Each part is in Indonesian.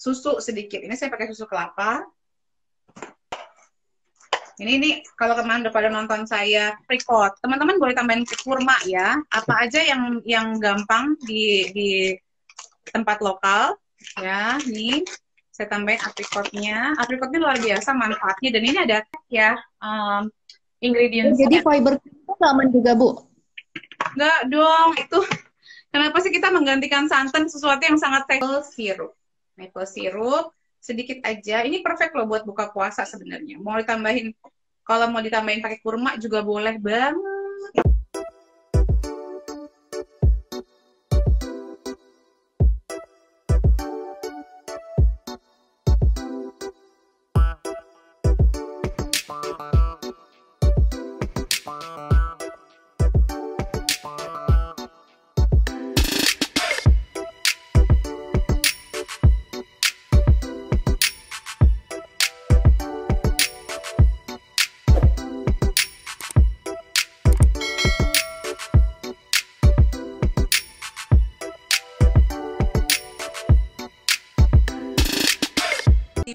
susu sedikit. Ini saya pakai susu kelapa. Ini kalau kemarin udah pada nonton saya apricot, teman-teman boleh tambahin kurma ya. Apa aja yang gampang di tempat lokal ya. Nih saya tambahin apricotnya. Apricotnya luar biasa manfaatnya, dan ini ada ya ingredients. Jadi fiber itu aman juga, Bu? Enggak dong, itu kenapa sih kita menggantikan santan sesuatu yang sangat sirup. Maple syrup sedikit aja. Ini perfect loh buat buka puasa sebenarnya. Mau ditambahin, kalau mau ditambahin pakai kurma juga boleh banget.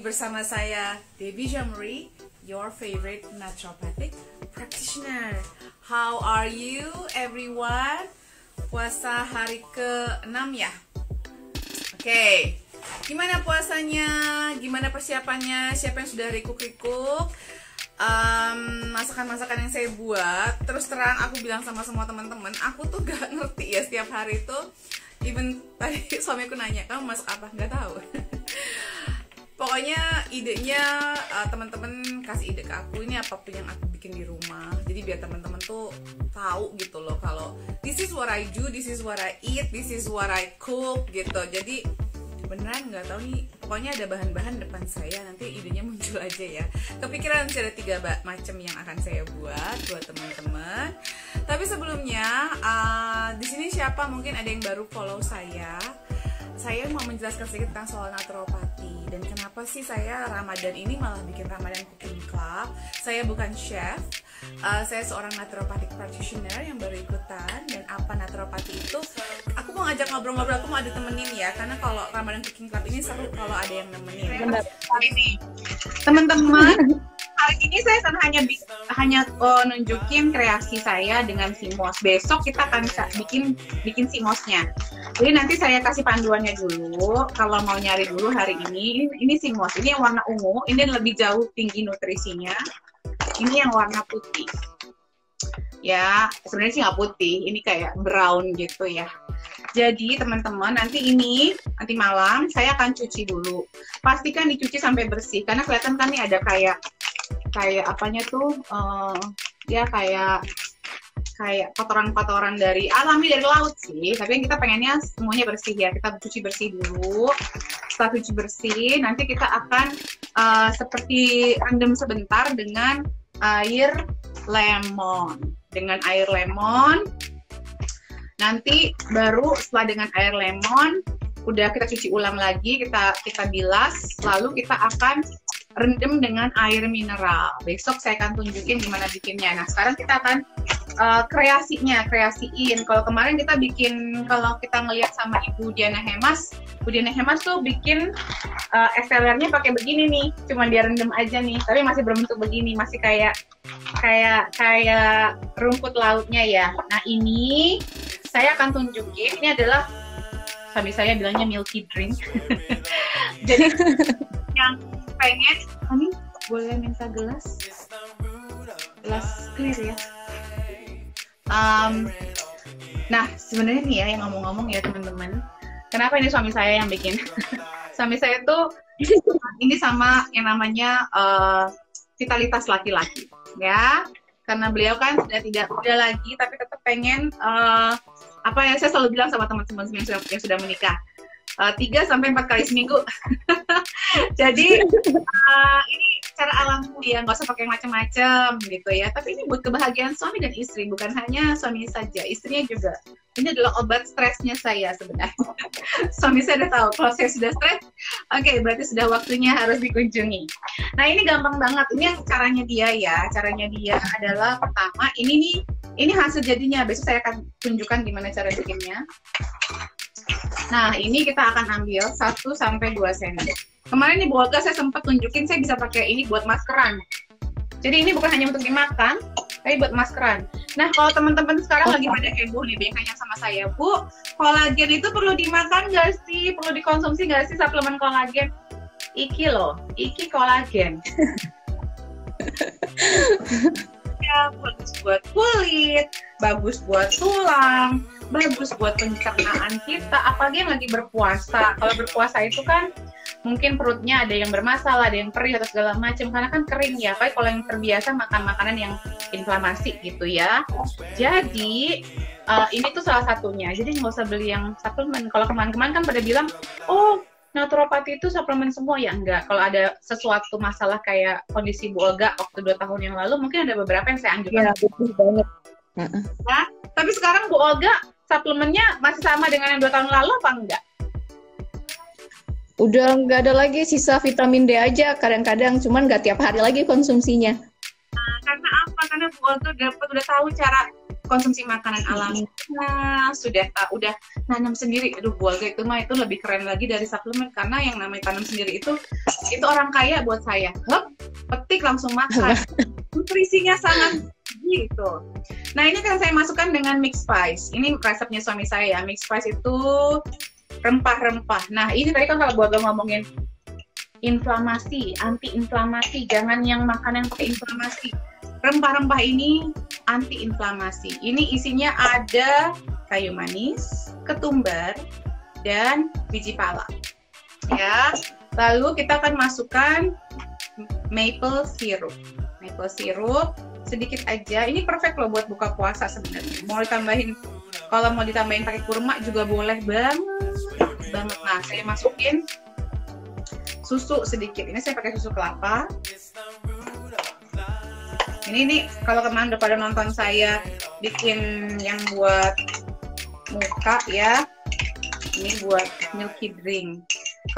Bersama saya Debbie Jamri, your favorite naturopathic practitioner. How are you everyone? Puasa hari ke-6 ya? Oke. Gimana puasanya? Gimana persiapannya? Siapa yang sudah rikuk-rikuk? Masakan-masakan yang saya buat, terus terang aku bilang sama semua teman-teman, aku tuh gak ngerti ya setiap hari itu. Even tadi suamiku nanya, kamu masak apa? Gak tahu. Pokoknya idenya teman-teman kasih ide ke aku, ini apapun yang aku bikin di rumah. Jadi biar teman-teman tuh tahu gitu loh, kalau this is what I do, this is what I eat, this is what I cook gitu. Jadi beneran nggak tahu nih, pokoknya ada bahan-bahan depan saya, nanti idenya muncul aja ya. Kepikiran sih ada 3 macam yang akan saya buat teman-teman. Tapi sebelumnya di sini siapa mungkin ada yang baru follow saya mau menjelaskan sedikit tentang soal naturopati dan kenapa sih saya Ramadan ini malah bikin Ramadan Cooking Club. Saya bukan chef, saya seorang naturopathic practitioner yang baru ikutan. Dan apa naturopati itu? Aku mau ngajak ngobrol-ngobrol, aku mau ada temenin ya, karena kalau Ramadan Cooking Club ini seru kalau ada yang nemenin. Ini teman-teman, hari ini saya hanya nunjukin kreasi saya dengan simos. Besok kita akan bikin simosnya. Jadi nanti saya kasih panduannya dulu. Kalau mau nyari dulu hari ini simos. Ini yang warna ungu. Ini lebih jauh tinggi nutrisinya. Ini yang warna putih. Ya, sebenarnya sih nggak putih. Ini kayak brown gitu ya. Jadi teman-teman, nanti malam saya akan cuci dulu. Pastikan dicuci sampai bersih. Karena kelihatan kan nih ada kayak apanya tuh, ya kayak kotoran-kotoran alami dari laut sih, tapi yang kita pengennya semuanya bersih ya. Kita cuci bersih dulu. Setelah cuci bersih, nanti kita akan seperti rendam sebentar dengan air lemon. Nanti baru setelah dengan air lemon, udah kita cuci ulang lagi, kita bilas, lalu kita akan rendam dengan air mineral. Besok saya akan tunjukin gimana bikinnya. Nah, sekarang kita akan kreasiin. Kalau kemarin kita bikin, kalau kita ngelihat sama Ibu Diana Hemas tuh bikin es telernya pakai begini nih, cuman dia rendam aja nih, tapi masih berbentuk begini, masih kayak rumput lautnya ya. Nah, ini saya akan tunjukin, ini adalah suami saya bilangnya milky drink. Jadi yang pengen, ini boleh minta gelas clear ya. Nah, sebenarnya nih ya, yang ngomong-ngomong ya teman-teman, kenapa ini suami saya yang bikin? Suami saya tuh ini sama yang namanya vitalitas laki-laki ya, karena beliau kan sudah tidak muda lagi, tapi tetap pengen saya selalu bilang sama teman-teman yang sudah menikah, 3-4 kali seminggu. Jadi ini cara alami ya, nggak usah pakai macam-macam gitu ya. Tapi ini buat kebahagiaan suami dan istri, bukan hanya suami saja, istrinya juga. Ini adalah obat stresnya saya sebenarnya. Suami saya udah tahu kalau saya sudah stres, oke, berarti sudah waktunya harus dikunjungi. Nah, ini gampang banget. Ini yang caranya dia ya. Caranya dia adalah pertama, ini hasil jadinya. Besok saya akan tunjukkan gimana cara bikinnya. Nah, ini kita akan ambil 1-2 sendok. Kemarin nih Bu Olga saya sempat tunjukin saya bisa pakai ini buat maskeran. Jadi ini bukan hanya untuk dimakan, tapi buat maskeran. Nah, kalau teman-teman sekarang lagi pada heboh nih, banyak nanya sama saya, Bu, kolagen itu perlu dimakan nggak sih? Perlu dikonsumsi nggak sih suplemen kolagen? Iki loh, iki kolagen. Ya, bagus buat kulit, bagus buat tulang, bagus buat pencernaan kita, apalagi yang lagi berpuasa. Kalau berpuasa itu kan mungkin perutnya ada yang bermasalah, ada yang perih atau segala macam, karena kan kering ya. Apalagi kalau yang terbiasa makan makanan yang inflamasi gitu ya. Jadi ini tuh salah satunya. Jadi nggak usah beli yang suplemen. Kalau kemarin-kemarin kan pada bilang, oh naturopati itu suplemen semua, ya enggak. Kalau ada sesuatu masalah kayak kondisi Bu Olga waktu 2 tahun yang lalu, mungkin ada beberapa yang saya anjurkan. Ya, betul banget. Nah, tapi sekarang Bu Olga suplemennya masih sama dengan yang 2 tahun lalu apa enggak? Udah nggak ada lagi, sisa vitamin D aja kadang-kadang, cuman nggak tiap hari lagi konsumsinya. Nah, karena apa? Karena Bu Olga udah tahu cara konsumsi makanan alami. Nah, udah nanam sendiri. Aduh, Bu Olga itu lebih keren lagi dari suplemen, karena yang namanya tanam sendiri itu orang kaya buat saya. Hup, petik langsung makan. Nutrisinya sangat gitu. Nah, ini kan saya masukkan dengan mix spice. Ini resepnya suami saya. Mix spice itu rempah-rempah. Nah, ini tadi kan kalau Bu Olga ngomongin inflamasi, anti-inflamasi, jangan yang makanan yang pakai inflamasi. Rempah-rempah ini anti-inflamasi. Ini isinya ada kayu manis, ketumbar, dan biji pala. Ya. Lalu kita akan masukkan maple syrup. Maple syrup sedikit aja. Ini perfect loh buat buka puasa sebenarnya. Kalau mau ditambahin pakai kurma juga boleh banget. Nah, saya masukin susu sedikit. Ini saya pakai susu kelapa. Ini kalau kemarin udah pada nonton saya bikin yang buat muka ya, ini buat milky drink.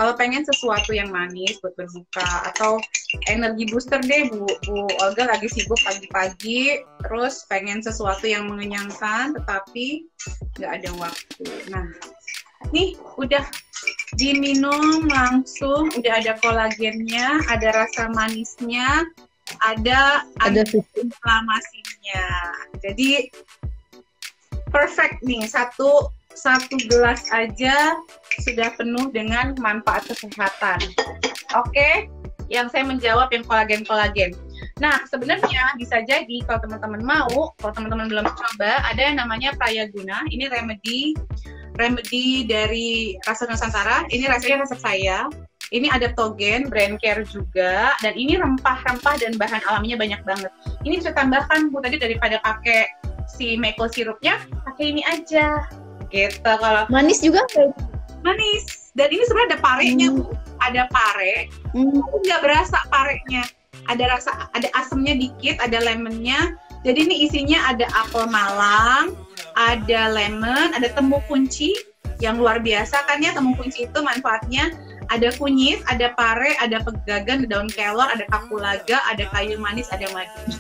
Kalau pengen sesuatu yang manis buat berbuka atau energi booster deh, Bu Olga lagi sibuk pagi-pagi, terus pengen sesuatu yang mengenyangkan tetapi nggak ada waktu. Nah, nih udah diminum langsung, udah ada kolagennya, ada rasa manisnya, ada inflamasinya. Jadi perfect nih, satu gelas aja sudah penuh dengan manfaat kesehatan. Oke, yang saya menjawab yang kolagen. Nah, sebenarnya bisa jadi kalau teman-teman mau, kalau teman-teman belum coba, ada yang namanya Prayaguna. Ini remedy dari Rasa Nusantara. Ini rasanya resep saya. Ini ada togen, brand care juga, dan ini rempah-rempah dan bahan alaminya banyak banget. Ini bisa tambahkan, Bu, tadi daripada pakai si maple sirupnya, pakai ini aja. Gitu. Kalau manis juga nggak? Manis. Dan ini sebenarnya ada parenya, Bu. Ada pare. Nggak berasa parenya. Ada asamnya dikit, ada lemonnya. Jadi ini isinya ada apel malang, ada lemon, ada temu kunci yang luar biasa kan ya. Temu kunci itu manfaatnya ada kunyit, ada pare, ada pegagan, ada daun kelor, ada kapulaga, ada kayu manis, ada madu.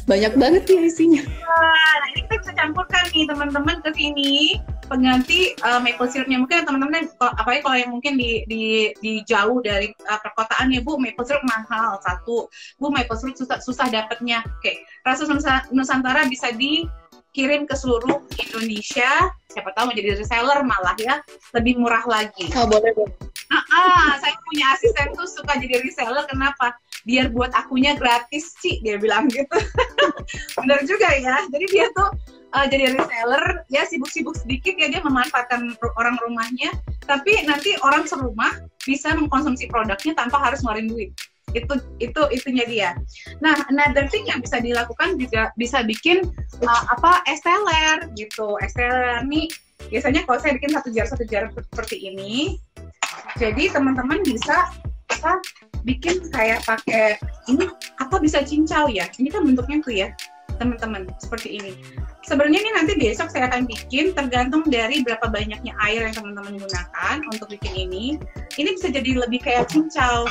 Banyak banget ya isinya. Nah, ini kita bisa campurkan nih teman-teman ke sini pengganti maple syrupnya. Mungkin teman-teman, apalagi kalau yang mungkin di jauh dari perkotaan ya, Bu, maple syrup mahal satu. Bu, maple syrup susah dapatnya. Oke, Rasa Nusantara bisa dikirim ke seluruh Indonesia. Siapa tahu menjadi reseller malah ya, lebih murah lagi. Oh, boleh. Saya punya asisten tuh suka jadi reseller. Kenapa? Biar buat akunya gratis, Ci, dia bilang gitu. Benar juga ya. Jadi dia tuh jadi reseller, ya sibuk-sibuk sedikit ya, dia memanfaatkan orang rumahnya, tapi nanti orang serumah bisa mengkonsumsi produknya tanpa harus ngeluarin duit. Itunya dia. Nah, another thing yang bisa dilakukan juga bisa bikin es teler gitu. Es teler nih biasanya kalau saya bikin satu jar seperti ini. Jadi teman-teman bisa bikin kayak pakai ini atau bisa cincau ya. Ini kan bentuknya tuh ya, teman-teman, seperti ini. Sebenarnya ini nanti besok saya akan bikin, tergantung dari berapa banyaknya air yang teman-teman gunakan untuk bikin ini. Ini bisa jadi lebih kayak cincau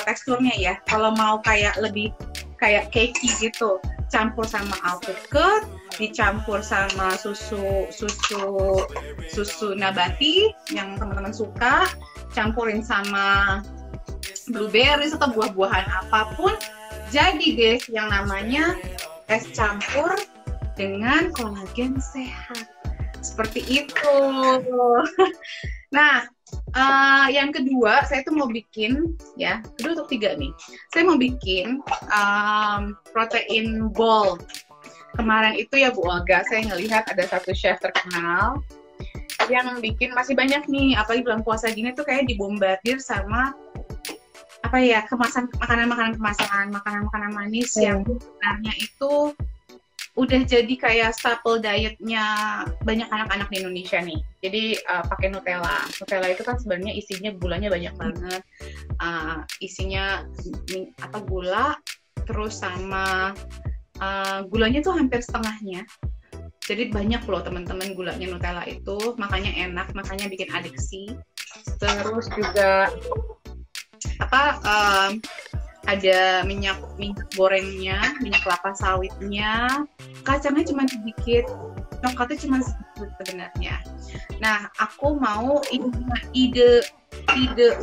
teksturnya ya. Kalau mau kayak lebih kayak cakey gitu, campur sama alpukat, dicampur sama susu nabati yang teman-teman suka, campurin sama blueberries atau buah-buahan apapun, jadi deh yang namanya es campur dengan kolagen sehat. Seperti itu. Nah, yang kedua, saya tuh mau bikin, ya, kedua untuk tiga nih. Saya mau bikin protein bowl. Kemarin itu ya Bu Olga, saya ngelihat ada satu chef terkenal yang bikin, masih banyak nih, apalagi bulan puasa gini tuh kayak dibombardir sama apa ya, kemasan makanan-makanan kemasan, makanan-makanan manis yang sebenarnya itu udah jadi kayak staple dietnya banyak anak-anak di Indonesia nih. Jadi pakai Nutella. Nutella itu kan sebenarnya isinya gulanya banyak banget. Isinya gula, terus sama gulanya tuh hampir setengahnya. Jadi banyak loh teman-teman gulanya Nutella itu, makanya enak, makanya bikin adiksi. Terus juga ada minyak gorengnya, minyak kelapa sawitnya, kacangnya cuma sedikit, coklatnya cuma sedikit sebenarnya. Nah, aku mau ide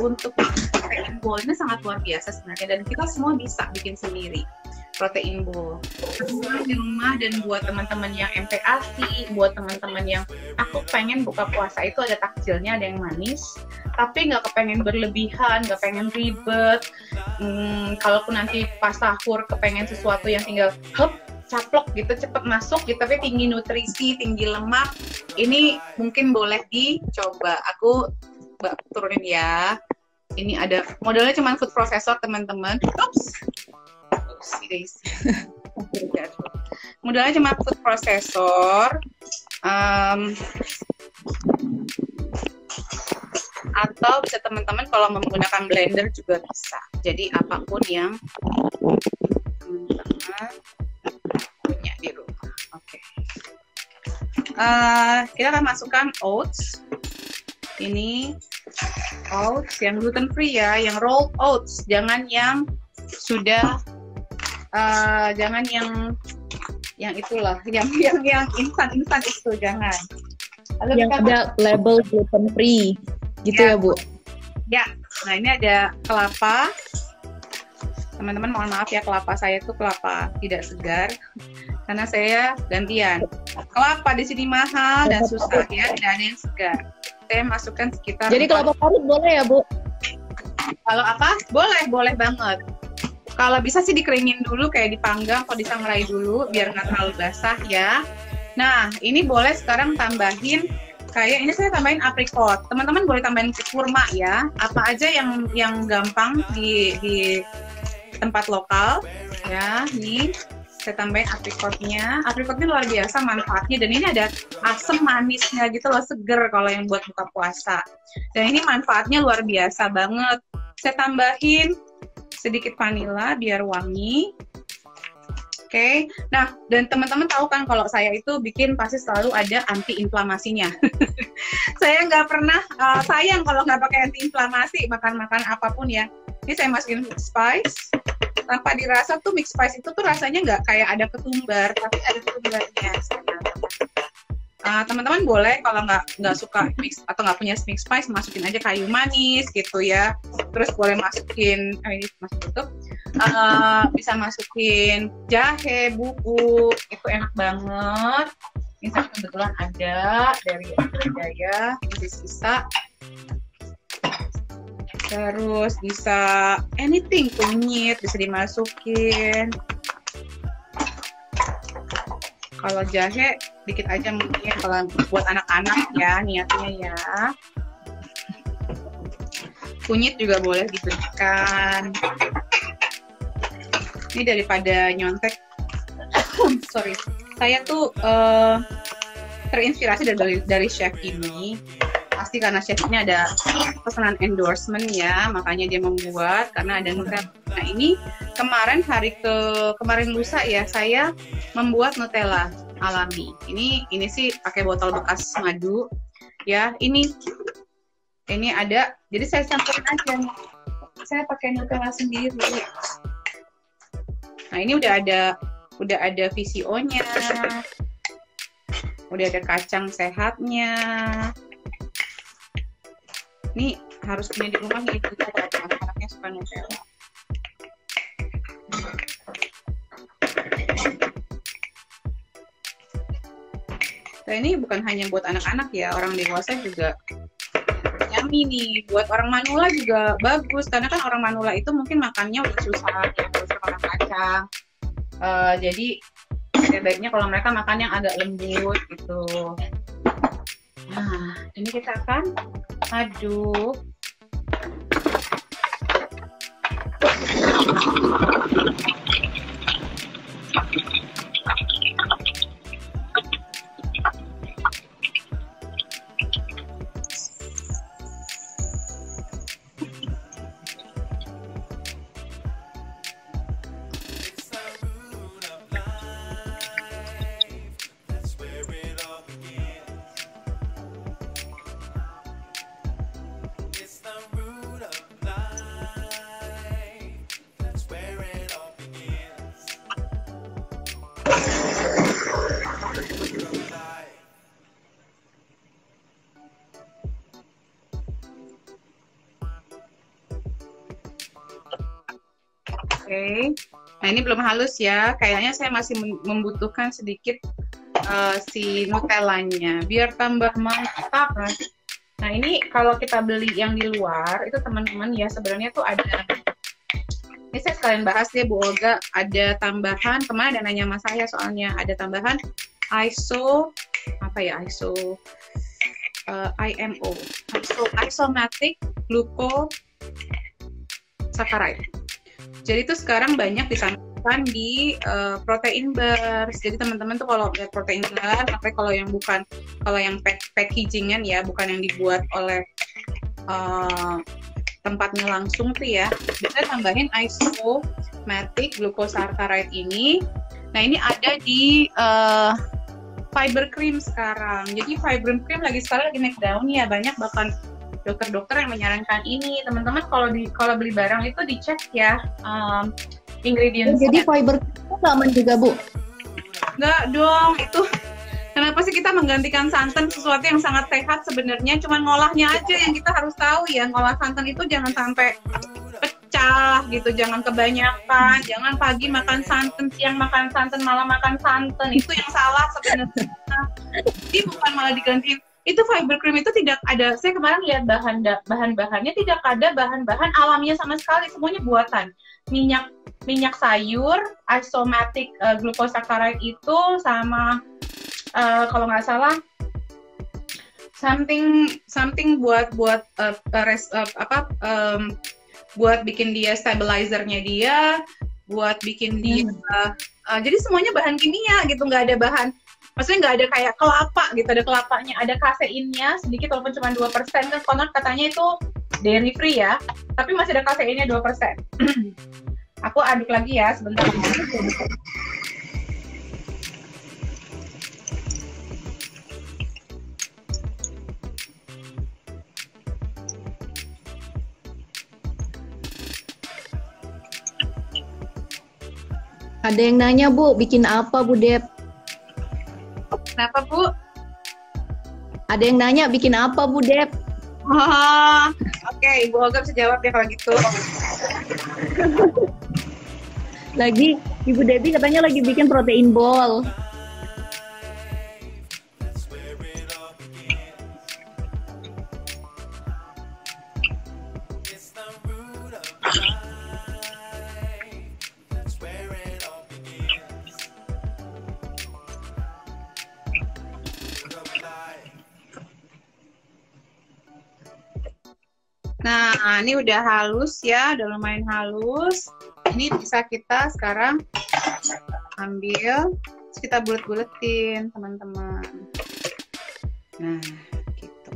untuk protein bowl-nya sangat luar biasa sebenarnya, dan kita semua bisa bikin sendiri protein bowl di rumah. Dan buat teman-teman yang MPASI, buat teman-teman yang aku pengen buka puasa itu ada takjilnya, ada yang manis, tapi nggak kepengen berlebihan, nggak pengen ribet. Kalaupun nanti pas sahur kepengen sesuatu yang tinggal caplok gitu, cepet masuk gitu, tapi tinggi nutrisi, tinggi lemak, ini mungkin boleh dicoba. Aku turunin ya. Ini ada modalnya cuma food processor teman-teman. Oops guys. Modalnya cuma food processor. Atau bisa teman-teman kalau menggunakan blender juga bisa. Jadi apapun yang teman-teman punya di rumah. Oke. Kita akan masukkan oats. Ini oats yang gluten free ya, yang rolled oats, jangan yang sudah jangan yang itulah, yang instan itu jangan. Lalu yang ada label gluten free gitu ya Bu? Ya, nah ini ada kelapa. Teman-teman mohon maaf ya, kelapa saya itu kelapa tidak segar karena saya gantian. Kelapa di sini mahal dan susah ya, tidak ada yang segar. Saya masukkan sekitar. Jadi kelapa parut boleh ya Bu? Kalau apa? Boleh banget. Kalau bisa sih dikeringin dulu, kayak dipanggang atau disangrai dulu biar nggak terlalu basah ya. Nah, ini boleh sekarang tambahin, kayak ini saya tambahin aprikot. Teman-teman boleh tambahin kurma ya. Apa aja yang gampang di tempat lokal ya. Nih saya tambahin aprikotnya. Aprikotnya luar biasa manfaatnya, dan ini ada asam manisnya gitu loh, seger kalau yang buat buka puasa. Dan ini manfaatnya luar biasa banget. Saya tambahin sedikit vanila biar wangi. Oke. Nah, dan teman-teman tahu kan kalau saya itu bikin pasti selalu ada anti-inflamasinya. Saya nggak pernah sayang kalau nggak pakai anti-inflamasi, makan apapun ya. Ini saya masukin mix spice. Tanpa dirasa tuh mix spice itu tuh rasanya nggak kayak ada ketumbar, tapi ada ketumbarnya. Teman-teman boleh kalau nggak suka mix atau nggak punya mix spice, masukin aja kayu manis gitu ya. Terus boleh masukin ini masuk tutup, bisa masukin jahe bubuk, itu enak banget. Ini saya kebetulan ada dari Jaya, ini sisa. Terus bisa anything, kunyit bisa dimasukin. Kalau jahe dikit aja mungkin kalau buat anak-anak ya, niatnya ya. Kunyit juga boleh diberikan. Ini daripada nyontek. Sorry, saya tuh terinspirasi dari chef ini. Pasti karena chef ini ada pesanan endorsement ya, makanya dia membuat, karena ada Nutella. Nah ini kemarin lusa ya, saya membuat Nutella alami. Ini sih pakai botol bekas madu ya. Ini ada, jadi saya campurin aja. Saya pakai Nutella sendiri. Nah ini udah ada VCO-nya, Udah ada kacang sehatnya. Ini harus punya di rumah nih, kita ada anak-anaknya suka Nutella. Nah, ini bukan hanya buat anak-anak ya, orang dewasa juga yummy nih. Buat orang manula juga bagus, karena kan orang manula itu mungkin makannya udah susah, ya, harus makan kacang. Jadi ada baiknya kalau mereka makan yang agak lembut gitu. Nah, ini kita akan aduk. Oke. Nah ini belum halus ya, kayaknya saya masih membutuhkan sedikit si Nutellanya biar tambah mantap. Nah ini kalau kita beli yang di luar itu teman-teman ya, sebenarnya tuh ada, ini saya sekalian bahas ya Bu Olga, ada tambahan, kemarin ada nanya sama saya soalnya, ada tambahan isomatic glucosaccharide. Jadi itu sekarang banyak disampaikan di protein bars. Jadi teman-teman tuh kalau lihat protein bar, sampai kalau yang bukan, kalau yang packagingan ya, bukan yang dibuat oleh tempatnya langsung tuh ya, bisa tambahin isomatic glucosaccharide ini. Nah ini ada di fiber cream sekarang. Jadi fiber cream sekarang lagi naik daun ya, banyak bahkan dokter-dokter yang menyarankan ini. Teman-teman kalau beli barang itu dicek ya ingredients. Jadi fiber itu aman juga Bu? Enggak dong, itu kenapa sih kita menggantikan santan, sesuatu yang sangat sehat sebenarnya, cuman ngolahnya aja yang kita harus tahu ya. Ngolah santan itu jangan sampai pecah gitu, jangan kebanyakan, jangan pagi makan santan, siang makan santan, malam makan santan, itu yang salah sebenarnya. Jadi bukan malah digantiin. Itu fiber cream itu tidak ada, saya kemarin lihat bahan-bahannya tidak ada bahan-bahan alamiah sama sekali, semuanya buatan. Minyak sayur, isomatic glucosaccharide itu sama kalau nggak salah something buat buat bikin dia stabilizernya dia, buat bikin dia jadi semuanya bahan kimia gitu, nggak ada bahan. Maksudnya nggak ada kayak kelapa gitu, ada kelapanya, ada kaseinnya sedikit walaupun cuma 2%, kan konon katanya itu dairy free ya, tapi masih ada kaseinnya 2%. Aku aduk lagi ya sebentar. Ada yang nanya Bu, bikin apa Bu Dep? Kenapa Bu? Ada yang nanya bikin apa Bu Dep? Oke, Ibu Olga bisa jawab ya kalau gitu. Lagi Ibu Debbie katanya lagi bikin protein ball. Nah, ini udah halus ya, udah lumayan halus. Ini bisa kita sekarang ambil, terus kita bulet-buletin, teman-teman. Nah, gitu.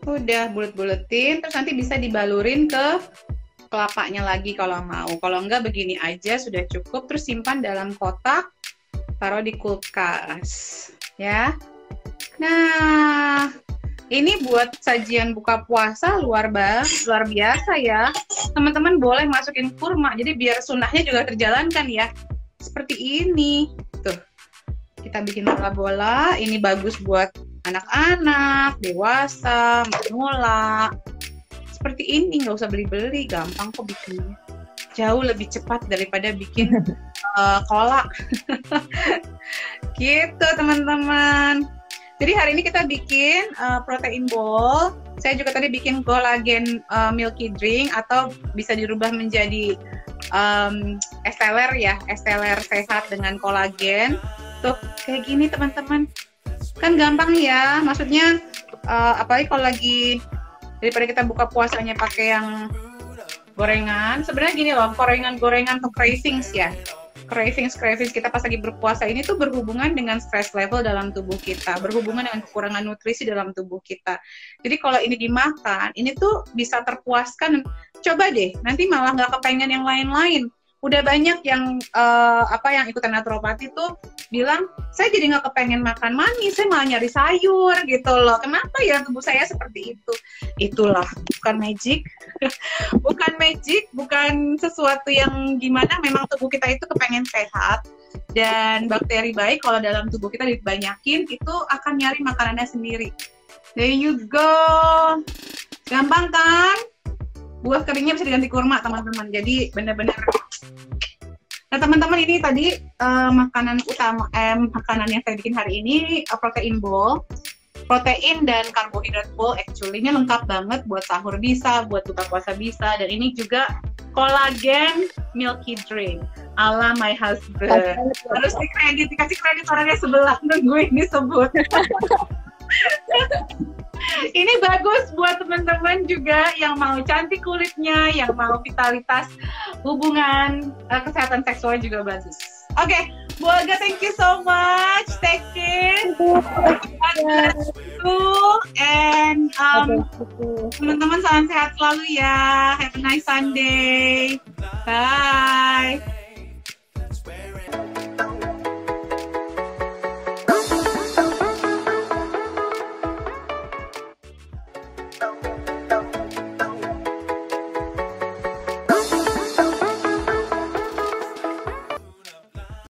Udah bulet-buletin, terus nanti bisa dibalurin ke kelapanya lagi kalau mau. Kalau enggak begini aja sudah cukup, terus simpan dalam kotak, taruh di kulkas, ya. Nah, ini buat sajian buka puasa luar biasa ya. Teman-teman boleh masukin kurma, jadi biar sunnahnya juga terjalankan ya. Seperti ini. Tuh, Kita bikin bola-bola. Ini bagus buat anak-anak, dewasa, pemula. Seperti ini, nggak usah beli-beli, gampang kok bikinnya. Jauh lebih cepat daripada bikin kolak. Gitu teman-teman. Jadi hari ini kita bikin protein bowl. Saya juga tadi bikin collagen milky drink atau bisa dirubah menjadi esteller ya, esteller sehat dengan kolagen. Tuh kayak gini teman-teman. Kan gampang ya. Maksudnya apalagi kalau lagi daripada kita buka puasanya pakai yang gorengan. Sebenarnya gini loh, gorengan tuh cravings ya. Cravings kita pas lagi berpuasa ini tuh berhubungan dengan stress level dalam tubuh kita, berhubungan dengan kekurangan nutrisi dalam tubuh kita. Jadi kalau ini dimakan, ini tuh bisa terpuaskan. Coba deh, nanti malah nggak kepengen yang lain-lain. Udah banyak yang yang ikutan naturopati tuh bilang, saya jadi nggak kepengen makan manis, saya malah nyari sayur gitu loh. Kenapa ya tubuh saya seperti itu? Itulah, bukan magic, bukan sesuatu yang gimana. Memang tubuh kita itu kepengen sehat dan bakteri baik kalau dalam tubuh kita dibanyakin itu akan nyari makanannya sendiri. There you go, gampang kan? Buah keringnya bisa diganti kurma teman-teman. Jadi benar-benar. Nah teman-teman, ini tadi makanan yang saya bikin hari ini protein bowl, protein dan karbohidrat bowl. Actually ini lengkap banget, buat sahur bisa, buat buka puasa bisa, dan ini juga collagen milky drink ala my husband. Harus dikasih kredit orangnya sebelah nungguin disebut. Ini bagus buat teman-teman juga yang mau cantik kulitnya, yang mau vitalitas hubungan kesehatan seksual juga bagus. Oke, Bu Olga, thank you so much. Take care. God bless you. And teman-teman salam sehat selalu ya. Have a nice Sunday. Bye.